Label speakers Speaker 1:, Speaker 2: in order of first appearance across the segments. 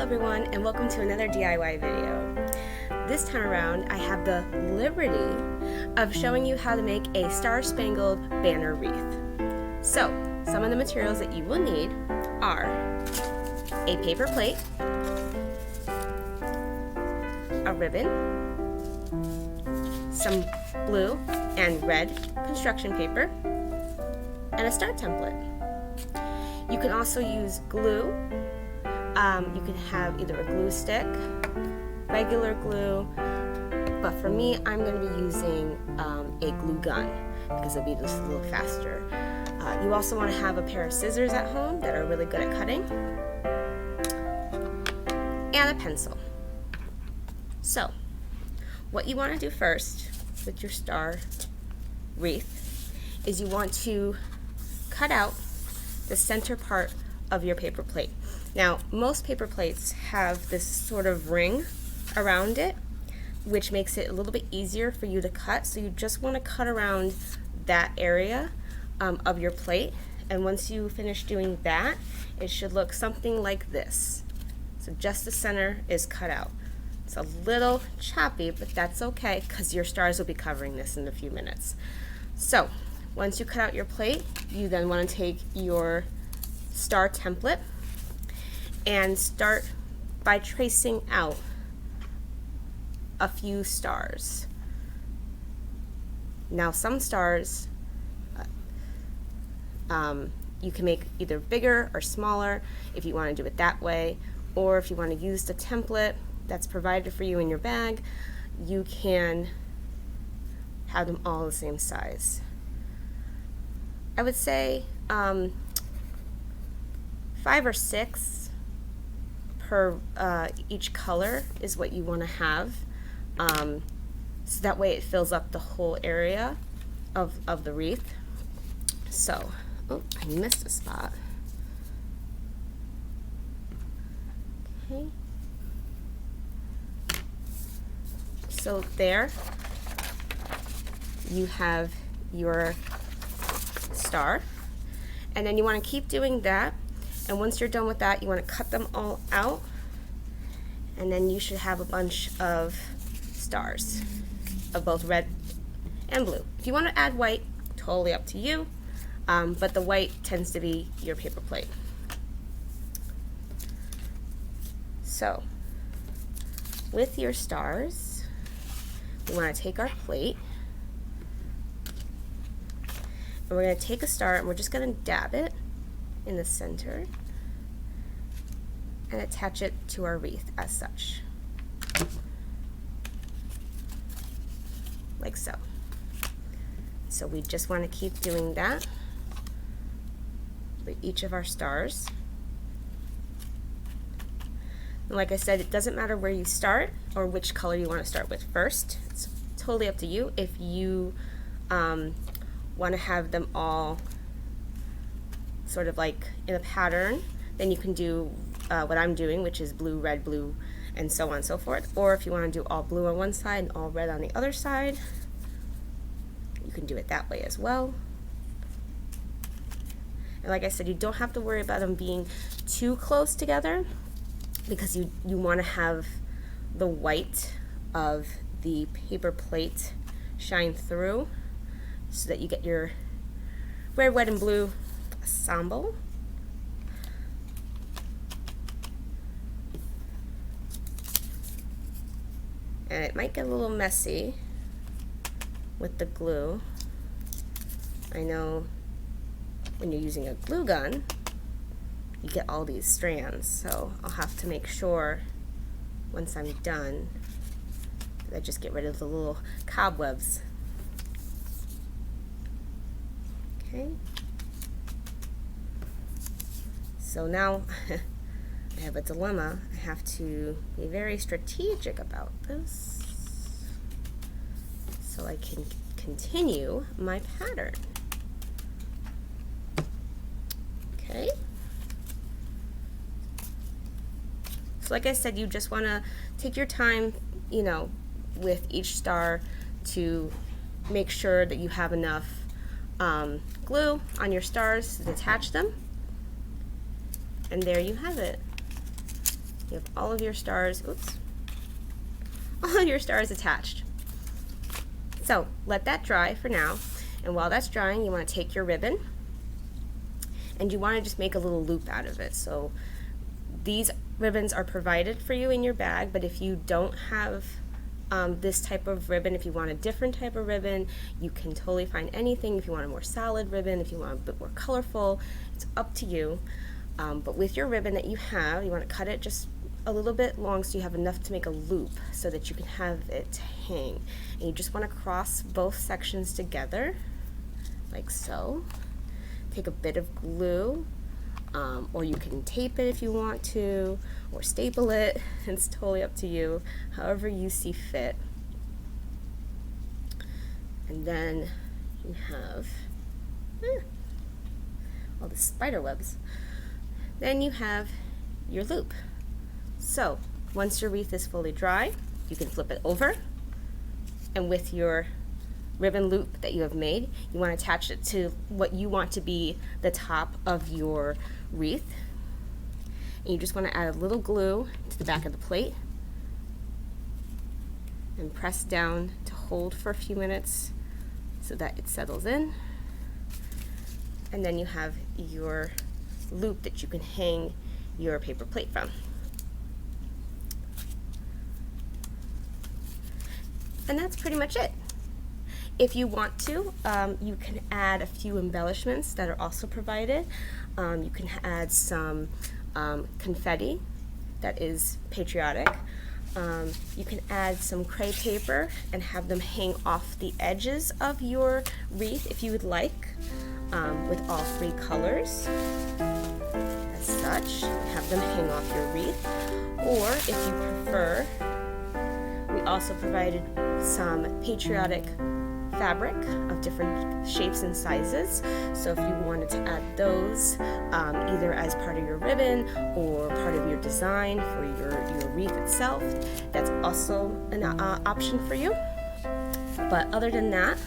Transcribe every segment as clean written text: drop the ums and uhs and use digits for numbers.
Speaker 1: everyone, and welcome to another DIY video. This time around I have the liberty of showing you how to make a star-spangled banner wreath. So some of the materials that you will need are a paper plate, a ribbon, some blue and red construction paper, and a star template. You can also use glue. You can have either a glue stick, regular glue, but for me I'm going to be using a glue gun because it'll be just a little faster. You also want to have a pair of scissors at home that are really good at cutting, and a pencil. So what you want to do first with your star wreath is you want to cut out the center part of your paper plate. Now, most paper plates have this sort of ring around it, which makes it a little bit easier for you to cut. So you just want to cut around that area of your plate. And once you finish doing that, it should look something like this. So just the center is cut out. It's a little choppy, but that's okay because your stars will be covering this in a few minutes. So once you cut out your plate, you then want to take your star template and start by tracing out a few stars. Now some stars you can make either bigger or smaller if you want to do it that way, or if you want to use the template that's provided for you in your bag, you can have them all the same size. I would say 5 or 6 per each color is what you want to have, so that way it fills up the whole area of the wreath. So, oh, I missed a spot. Okay. So there you have your star, and then you want to keep doing that. And once you're done with that, you want to cut them all out, and then you should have a bunch of stars of both red and blue. If you want to add white, totally up to you, but the white tends to be your paper plate. So with your stars, we want to take our plate, and we're going to take a star and we're just going to dab it in the center and attach it to our wreath as such, like so. So we just want to keep doing that with each of our stars. And like I said, it doesn't matter where you start or which color you want to start with first. It's totally up to you. If you want to have them all sort of like in a pattern, then you can do what I'm doing, which is blue, red, blue, and so on and so forth. Or if you want to do all blue on one side and all red on the other side, you can do it that way as well. And like I said, you don't have to worry about them being too close together, because you want to have the white of the paper plate shine through so that you get your red, white, and blue ensemble. And it might get a little messy with the glue. I know when you're using a glue gun, you get all these strands, so I'll have to make sure once I'm done that I just get rid of the little cobwebs. Okay. So now I have a dilemma. I have to be very strategic about this so I can continue my pattern. Okay. So like I said, you just want to take your time, you know, with each star to make sure that you have enough glue on your stars to attach them. And there you have it. You have all of your stars, oops, all of your stars attached. So let that dry for now, and while that's drying, you want to take your ribbon and you want to just make a little loop out of it. So these ribbons are provided for you in your bag, but if you don't have this type of ribbon, if you want a different type of ribbon, you can totally find anything. If you want a more solid ribbon, if you want a bit more colorful, it's up to you. But with your ribbon that you have, you want to cut it just a little bit long so you have enough to make a loop so that you can have it hang. And you just want to cross both sections together like so. Take a bit of glue, or you can tape it if you want to, or staple it. It's totally up to you, however you see fit. And then you have all the spider webs. Then you have your loop. So once your wreath is fully dry, you can flip it over, and with your ribbon loop that you have made, you want to attach it to what you want to be the top of your wreath. And you just want to add a little glue to the back of the plate and press down to hold for a few minutes so that it settles in. And then you have your loop that you can hang your paper plate from. And that's pretty much it. If you want to, you can add a few embellishments that are also provided. You can add some confetti that is patriotic. You can add some crepe paper and have them hang off the edges of your wreath if you would like, with all three colors. As such, have them hang off your wreath. Or if you prefer, we also provided some patriotic fabric of different shapes and sizes. So if you wanted to add those either as part of your ribbon or part of your design for your wreath itself, that's also an option for you. But other than that,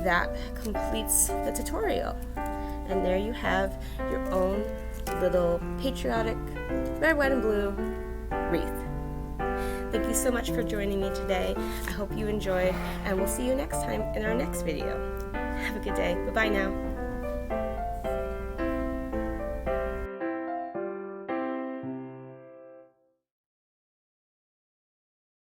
Speaker 1: that completes the tutorial. And there you have your own little patriotic red, white, and blue wreath. Thank you so much for joining me today. I hope you enjoyed, and we'll see you next time in our next video. Have a good day. Bye-bye now.